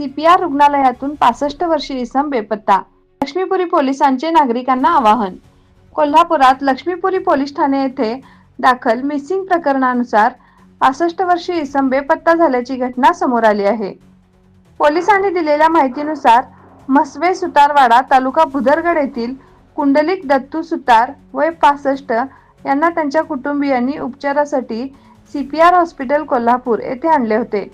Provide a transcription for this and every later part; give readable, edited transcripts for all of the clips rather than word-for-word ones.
CPR रुग्णालयातून 65 वर्षीय इसम बेपत्ता। लक्ष्मीपुरी पोलिसांचे नागरिकांना आवाहन। कोल्हापुरात लक्ष्मीपुरी पोलीस ठाणे येथे दाखल मिसिंग प्रकरणानुसार 65 वर्षीय इसम बेपत्ता झाल्याची घटना समोर आली आहे। पोलिसांनी दिलेल्या माहितीनुसार म्हसवे सुतारवाडा तालुका भुदरगड येथील कुंडलिक दत्तू सुतार वय 65 यांना त्यांच्या कुटुंबियांनी उपचारासाठी CPR हॉस्पिटल कोल्हापूर येथे आणले होते।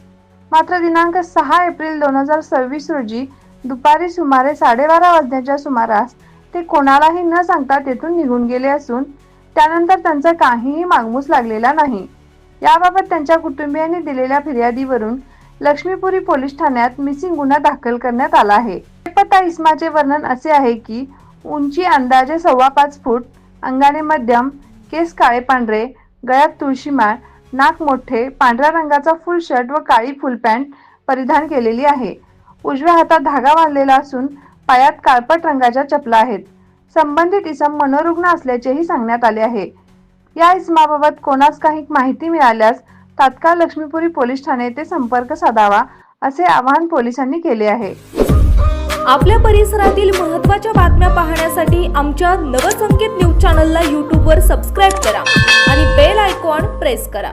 मात्र दिनांक 6 एप्रिल 2026 रोजी दुपारी सुमारे 12:30 वाजण्याच्या सुमारास ते कोणालाही न सांगता तेथून निघून गेले असून त्यानंतर त्यांचा काहीही मागमूस लागलेला नाही। याबाबत त्यांच्या कुटुंबियांनी दिलेल्या फिर्यादीवरून लक्ष्मीपुरी पोलीस ठाण्यात मिसिंग गुन्हा दाखल करण्यात आला आहे। बेपत्ता इसमाचे वर्णन असे आहे की उंची अंदाजे 5.25 फूट, अंगाने मध्यम, केस काळे पांढरे, गळ्यात तुळशीमाळ, नाक मोठे, पांढऱ्या रंगाचा फुल शर्ट व काळी फुल पॅन्ट परिधान केलेली आहे। उजव्या हातात धागा बांधलेला असून पायात काळपट रंगाच्या चपला आहेत। संबंधित इसम मनोरुग्ण असल्याचेही सांगण्यात आले आहे। या इसमाबाबत कोणास काही माहिती मिळाल्यास तात्काळ लक्ष्मीपुरी पोलीस ठाणे येथे संपर्क साधावा असे आवाहन पोलिसांनी केले आहे। आपल्या परिसरातील महत्त्वाच्या बातम्या पाहण्यासाठी आमच्या नवसंकेत न्यूज चॅनलला YouTube वर सबस्क्राइब करा आणि बेल आयकॉन प्रेस करा।